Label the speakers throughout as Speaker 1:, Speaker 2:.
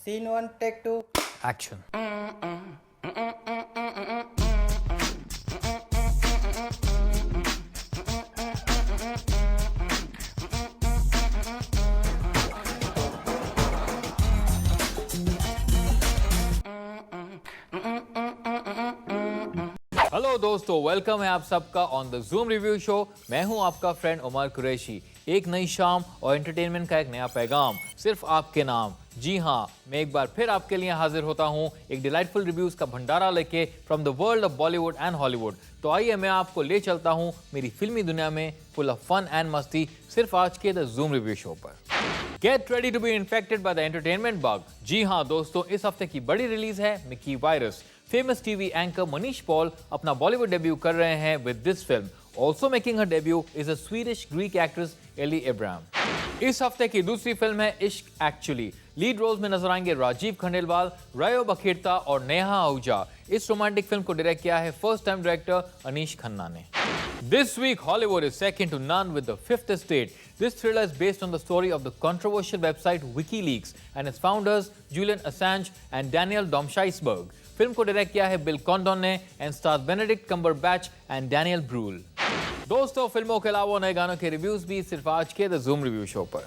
Speaker 1: Scene 1, take 2.
Speaker 2: Action. Hello दोस्तों, welcome है आप सबका on the Zoom review show. मैं हूं आपका फ्रेंड उमर कुरैशी। एक नई शाम और एंटरटेनमेंट का एक नया पैगाम सिर्फ आपके नाम। जी हां, मैं एक बार फिर आपके लिए हाजिर होता हूं एक डिलाइटफुल रिव्यूज का भंडारा लेके from the world of Bollywood and Hollywood. तो आइए मैं आपको ले चलता हूं मेरी फिल्मी दुनिया में फुल ऑफ फन एंड मस्ती, सिर्फ आज के द जूम रिव्यू शो पर। Get ready to be infected by the entertainment bug. जी हां दोस्तों, इस हफ्ते की बड़ी रिलीज है Mickey Virus. Famous TV anchor Manish Paul अपना बॉलीवुड डेब्यू कर रहे हैं with this film. Also making her debut is a Swedish Greek actress Elli Abraham. इस हफ्ते की दूसरी फिल्म है इश्क एक्चुअली। लीड रोल्स में नजर आएंगे राजीव खंडेलवाल, रायो बखीरता और नेहा आहूजा। इस रोमांटिक फिल्म को डायरेक्ट किया है first time director Anish Khanna ने। This week, Hollywood is second to none with The Fifth Estate. This thriller is based on the story of the controversial website WikiLeaks and its founders Julian Assange and Daniel Domscheit-Berg. Film को direct किया है Bill Condon ने and stars Benedict Cumberbatch and Daniel Bruhl. दोस्तों, फिल्मों के अलावा नए गानों के रिव्यूज भी सिर्फ आज के द जूम रिव्यू शो पर।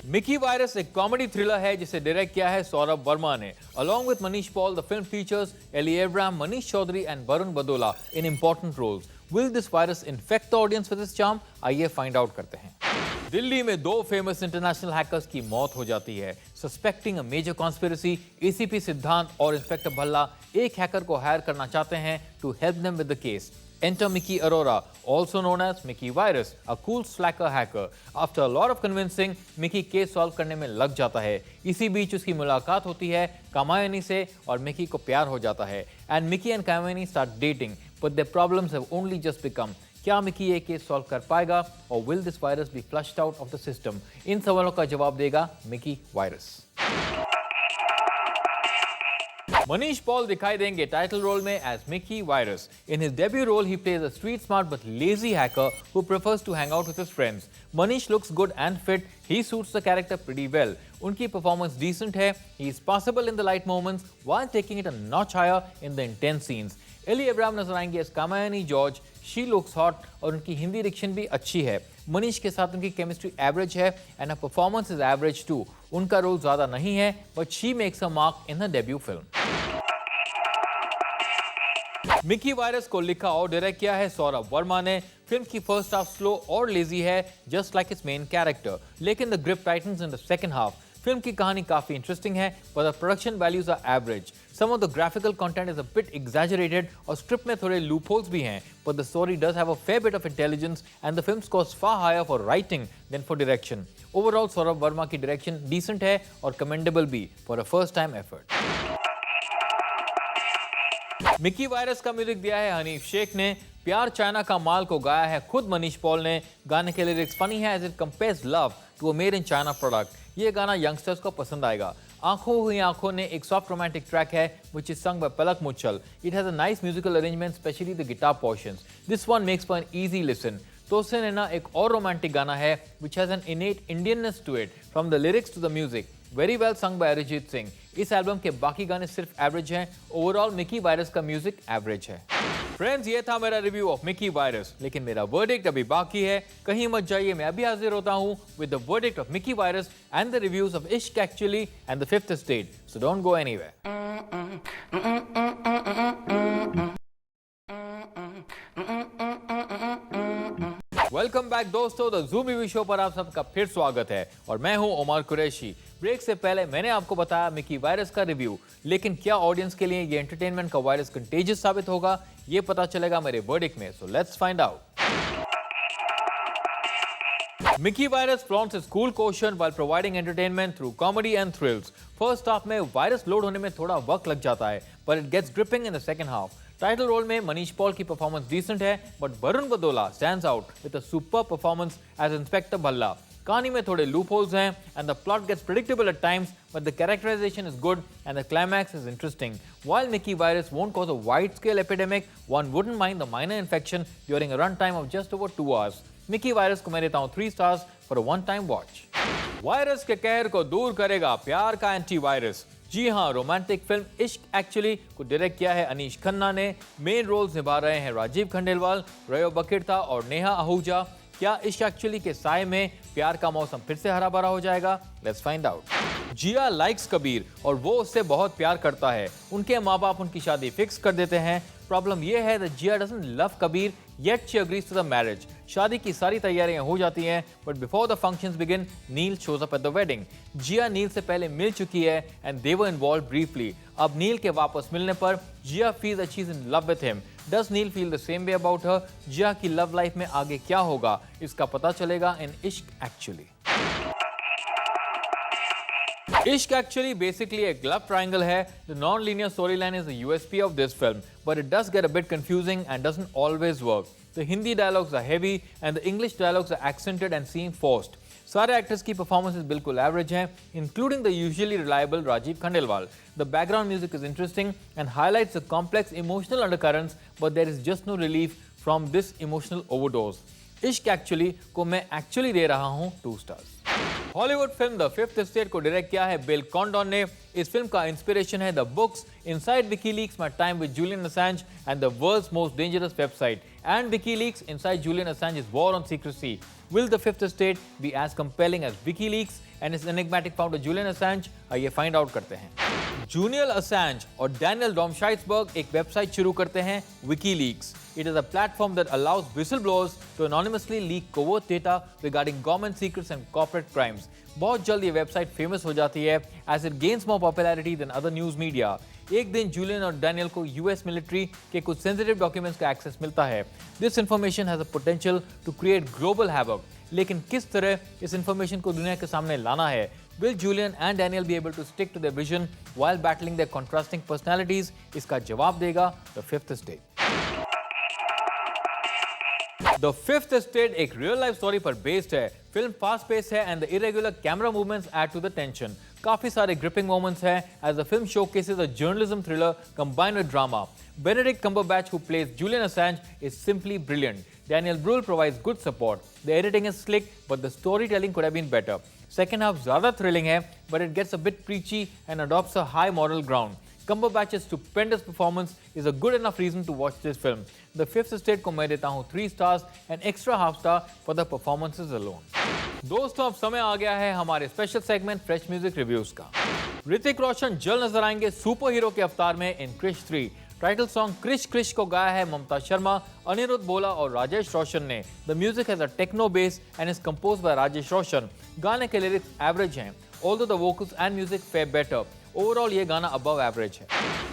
Speaker 2: मिकी वायरस एक कॉमेडी थ्रिलर है जिसे डायरेक्ट किया है सौरभ वर्मा ने। Along with Manish Paul, the film features Elli Abraham, Manish Chaudhary and Varun Badola in important roles. Will this virus infect the audience with its charm? आइए फाइंड आउट करते हैं। दिल्ली में दो फेमस इंटरनेशनल हैकर्स की मौत हो जाती है। Suspecting a major conspiracy, ACP Siddhant और इंस्पेक्टर भल्ला एक हैकर को हायर करना चाहते हैं to help them with the case. Enter Mickey Arora, also known as Mickey Virus, a cool slacker hacker. After a lot of convincing, Mickey case solve करने में लग जाता है। इसी बीच उसकी मुलाकात होती है कामायनी से और मिकी को प्यार हो जाता है। And Mickey and Kamayani start dating, but their problems have only just begun. क्या मिकी ये केस सॉल्व कर पाएगा और will this virus be flushed out of the system? इन सवालों का जवाब देगा मिकी वायरस। मनीष पॉल दिखाई देंगे टाइटल रोल में as Mickey Virus. In his debut role he plays a street smart but lazy hacker who prefers to hang out with his friends. Manish looks good and fit, he suits the character pretty well. उनकी performance decent है, he is possible in the light moments while taking it a notch higher in the intense scenes. Elli Abraham नजर आएंगे as Kamayani George, she looks hot और उनकी Hindi Dickson भी अच्छी है। मनीष के साथ उनकी केमिस्ट्री एवरेज है and her performance is average too. उनका रोल ज्यादा नहीं है but she makes a mark in the debut film. Mickey Virus को लिखा और डायरेक्ट किया है सौरभ वर्मा ने। फिल्म की फर्स्ट हाफ स्लो और लेजी है just like its main character, लेकिन the grip tightens in the second half. Film की कहानी काफी इंटरेस्टिंग है but the production values are average. Some of the graphical content is a bit exaggerated और script में थोड़े loopholes भी हैं, but the story does have a fair bit of intelligence and the film scores far higher for writing than for direction. Overall, Saurabh Verma की direction decent है और commendable भी for a first time effort. Mickey virus का music दिया है हनीफ शेख ने। प्यार China का माल को गाया है खुद मनीष पॉल ने। गाने के लिरिक्स फनी है as it compares love to a made in China product. ये गाना यंगस्टर्स को पसंद आएगा। आंखों हुई आंखों ने एक सॉफ्ट रोमांटिक ट्रैक है which is sung by Palak Muchhal. It has a nice musical arrangement, especially the guitar portions. This one makes for an easy listen. तोसे नैना एक और रोमांटिक गाना है which has an innate Indianness to it, from the lyrics to the music. Very well sung by Arijit Singh. इस album के बाकी गाने सिर्फ एवरेज हैं। ओवरऑल मिकी वायरस का म्यूजिक एवरेज है। फ्रेंड्स, ये था मेरा रिव्यू ऑफ मिकी वायरस, लेकिन मेरा वर्डिक्ट अभी बाकी है। कहीं मत जाइए, मैं अभी हाजिर होता हूं with the verdict of Mickey Virus and the reviews of Ishq actually and the Fifth Estate. So don't go anywhere. Welcome back दोस्तों, द जूम रिव्यू शो पर आप सबका फिर स्वागत है और मैं हूं उमर कुरैशी। ब्रेक से पहले मैंने आपको बताया मिकी वायरस का रिव्यू, लेकिन क्या ऑडियंस के लिए ये एंटरटेनमेंट का वायरस कंटेजियस साबित होगा, ये पता चलेगा मेरे वर्डिक्ट में। So let's find out. Mickey virus flaunts its cool quotient while providing entertainment through comedy and thrills. First half में वायरस लोड होने में थोड़ा वक्त लग जाता है, but it gets gripping in the second half. Title role में मनीष पॉल की परफॉर्मेंस डिसेंट है, but Varun Badola stands out with a super performance as inspector Bhalla. कहानी में थोड़े लूपहोल्स हैं and the plot gets predictable at times, but the characterization is good and the climax is interesting. While Mickey virus won't cause a wide-scale epidemic, one wouldn't mind the minor infection during a runtime of just over 2 hours. Mickey virus को मैं देता हूँ 3 stars for a one-time watch. Virus के कहर को दूर करेगा प्यार का एंटीवायरस। जी हाँ, रोमांटिक फिल्म इश्क एक्चुअली को डायरेक्ट किया है अनीश खन्ना ने। मेन रोल्स निभा रहे हैं राजीव खंडेलवाल, रयो बकिरता और नेहा आहूजा। क्या इश्क एक्चुअली के साए में प्यार का मौसम फिर से हरा भरा हो जाएगा? Let's find out. Jiya likes Kabir और वो उससे बहुत प्यार करता है। उनके माँ बाप उनकी शादी फिक्स कर देते हैं। प्रॉब्लम यह है that Jiya doesn't love Kabir yet she agrees to the marriage. शादी की सारी तैयारियां हो जाती हैं, but before the functions begin, nil shows up at the wedding. जिया नील से पहले मिल चुकी है and they were involved briefly. अब नील के वापस मिलने पर जिया feels that she's in love with him. Does nil feel the same way about her? जिया की लव लाइफ में आगे क्या होगा, इसका पता चलेगा in इश्क एक्चुअली। इश्क एक्चुअली बेसिकली एक लव ट्रायंगल है। The non-linear storyline is the USP of this film, but it does get a bit confusing and doesn't always work. The Hindi dialogues are heavy and the English dialogues are accented and seem forced. सारे actors की performances बिल्कुल average हैं, including the usually reliable Rajiv Khandelwal. The background music is interesting and highlights the complex emotional undercurrents, but there is just no relief from this emotional overdose. इश्क actually को मैं actually they रहा हूँ 2 stars. Hollywood film the fifth state को direct किया है bill Condon ने। इस फिल्म का इंस्पिरेशन है the books inside WikiLeaks, my time with Julian Assange and the world's most dangerous website, and WikiLeaks inside Julian Assange is war on secrecy. Will the fifth estate be as compelling as WikiLeaks and its enigmatic founder Julian Assange? आइए find out करते हैं। Julian Assange और Daniel डॉमशाइट्सबर्ग एक website शुरू करते हैं, WikiLeaks. It is a platform that allows whistleblowers to anonymously leak covert data regarding government secrets and corporate crimes. बहुत जल्द ये वेबसाइट फेमस हो जाती है as it gains more popularity than other news media. एक दिन जूलियन और Daniel को यूएस मिलिट्री के कुछ सेंसिटिव डॉक्यूमेंट्स का एक्सेस मिलता है। This information has a potential to create global havoc, लेकिन किस तरह इस इंफॉर्मेशन को दुनिया के सामने लाना है? Will Julian and Daniel be able to stick to their vision while battling their contrasting personalities? इसका जवाब देगा The Fifth Estate. The Fifth Estate एक रियल लाइफ स्टोरी पर बेस्ड है। फिल्म फास्ट पेस है and the irregular camera movements add to the tension. काफी सारे gripping moments हैं as the film showcases a journalism thriller combined with drama. Benedict Cumberbatch, who plays Julian Assange, is simply brilliant. Daniel Bruhl provides good support. The editing is slick, but the storytelling could have been better. Second half ज़्यादा thrilling है, but it gets a bit preachy and adopts a high moral ground. Cumberbatch's stupendous performance is a good enough reason to watch this film. The Fifth Estate को मैं देता हूँ 3 stars and extra half star for the performances alone. दोस्तों, अब समय आ गया है हमारे special segment fresh music reviews का। ऋतिक रोशन जल्द नजर आएंगे सुपर हीरो के अवतार में इन क्रिश 3। टाइटल सॉन्ग क्रिश क्रिश को गाया है ममता शर्मा, अनिरुद्ध बोला और राजेश रोशन ने। The music has a techno base and is composed by Rajesh Roshan. गाने के लिरिक्स एवरेज हैं, although the vocals and music fare better. Overall ये गाना अबव एवरेज है।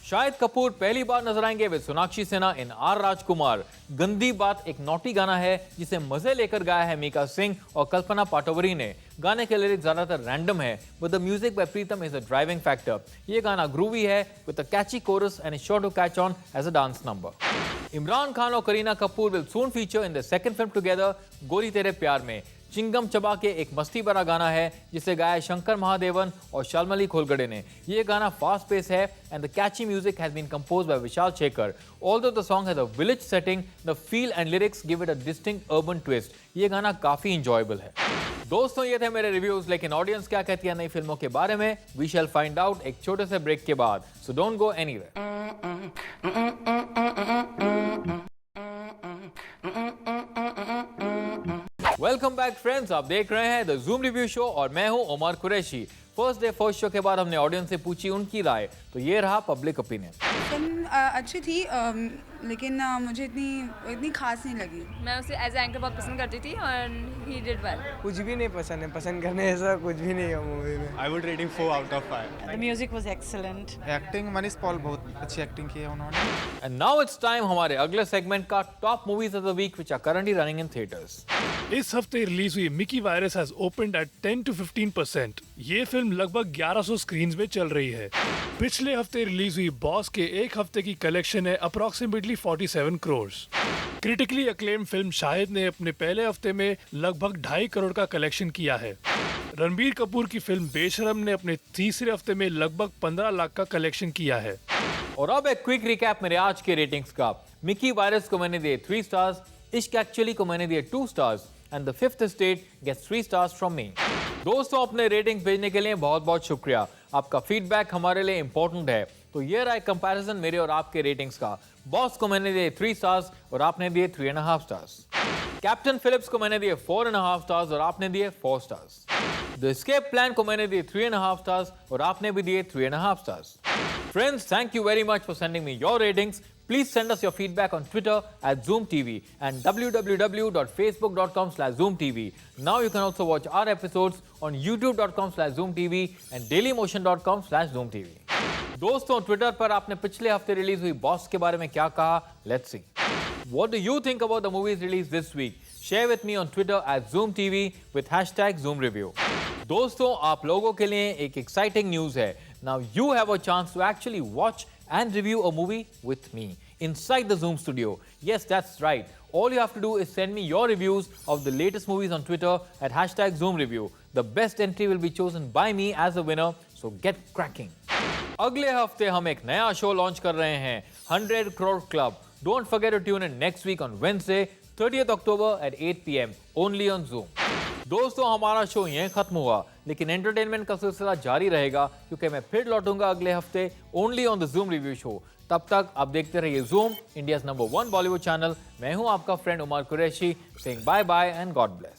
Speaker 2: शाहिद कपूर पहली बार नजर आएंगे with Sonakshi Sinha in R Rajkumar. Gandi Baat एक नॉटी गाना है जिसे मजे लेकर गाया है मीका सिंह और कल्पना पाटोवरी ने। गाने के लिरिक्स ज्यादातर रैंडम है, but the music by Pritam is a driving factor. ये गाना ग्रूवी है with a catchy chorus and is sure to catch on as a dance number. Imran Khan और Kareena Kapoor will soon feature in the second film together, Gori Tere प्यार में। चिंगम चबा के एक मस्ती भरा गाना है जिसे गाया शंकर महादेवन और शालमली खोलगड़े ने। ये गाना फास्ट पेस है and the catchy music has been composed by Vishal Shekhar. Although the song has a village setting, the feel and lyrics give it a distinct urban twist. ये गाना काफी इंजॉयबल है। दोस्तों, ये थे मेरे रिव्यूज, लेकिन ऑडियंस क्या कहती है नई फिल्मों के बारे में? वी शैल फाइंड आउट एक छोटे से ब्रेक के बाद, सो don't go anywhere. Welcome back friends, आप देख रहे हैं द जूम रिव्यू शो और मैं हूं Umar Qureshi. First day first show के बाद हमने ऑडियंस से पूछी उनकी राय, तो ये रहा पब्लिक ओपिनियन।
Speaker 1: फिल्म अच्छी थी, लेकिन मुझे इतनी खास नहीं लगी।
Speaker 3: मैं उसे एज एंकर बहुत पसंद करती थी और ही डिड वेल।
Speaker 4: कुछ भी नहीं पसंद है, पसंद करने ऐसा कुछ भी नहीं है मूवी में।
Speaker 5: I would rating 4 out of 5.
Speaker 6: The music was excellent.
Speaker 5: Acting Manish Paul बहुत अच्छी एक्टिंग की है उन्होंने।
Speaker 2: एंड नाउ इट्स टाइम हमारे अगले सेगमेंट का top movies of the week which are currently running in theatres.
Speaker 7: इस हफ्ते रिलीज हुई Mickey Virus has opened at 10 to 15%। ये फिल्म लगभग 1100 स्क्रीन्स में चल रही है। पिछले हफ्ते रिलीज हुई बॉस के एक हफ्ते की कलेक्शन है approximately 47 crore. Critically acclaimed film Shahid ने अपने पहले हफ्ते में लगभग 2.5 करोड़ का कलेक्शन किया है। रणबीर कपूर की फिल्म बेशरम ने अपने तीसरे हफ्ते में लगभग 15 लाख का कलेक्शन किया है।
Speaker 2: और अब एक क्विक रिकैप मेरे आज के रेटिंग्स का। मिकी वायरस को मैंने दिए 3 स्टार्स, इश्क एक्चुअली को मैंने दिए 2 stars and the fifth state gets 3 stars from me. दोस्तों, अपने रेटिंग भेजने के लिए बहुत बहुत शुक्रिया। आपका फीडबैक हमारे लिए इंपॉर्टेंट है। तो ये रहा कंपैरिजन मेरे और आपके रेटिंग्स का। बॉस को मैंने दिए 3 स्टार्स और आपने दिए 3.5 स्टार्स। कैप्टन फिलिप्स को मैंने दिए 4.5 स्टार्स और आपने दिए 4 स्टार्स। द एस्केप प्लान को मैंने दिए 3.5 स्टार्स और आपने भी दिए 3.5 stars. Friends, thank you very much for sending me your ratings. Please send us your feedback on Twitter @ZoomTV and www.facebook.com/ZoomTV. Now you can also watch our episodes on youtube.com/ZoomTV and dailymotion.com/ZoomTV. दोस्तों, Twitter पर आपने पिछले हफ्ते release हुई boss के बारे में क्या कहा? Let's see. What do you think about the movies released this week? Share with me on Twitter @ZoomTV with #ZoomReview. दोस्तों, आप लोगों के लिए एक exciting news है. Now you have a chance to actually watch and review a movie with me inside the Zoom studio. Yes, that's right. All you have to do is send me your reviews of the latest movies on Twitter at #ZoomReview. The best entry will be chosen by me as a winner, so get cracking. अगले हफ्ते हम एक नया show launch कर रहे हैं, 100 Crore Club. Don't forget to tune in next week on Wednesday, 30th October at 8 PM, only on Zoom. दोस्तों, हमारा शो यहीं खत्म हुआ, लेकिन एंटरटेनमेंट का सिलसिला जारी रहेगा क्योंकि मैं फिर लौटूंगा अगले हफ्ते only on the Zoom review show. तब तक आप देखते रहिए Zoom, India's number 1 Bollywood channel. मैं हूं आपका friend Umar Qureshi, saying bye bye and God bless.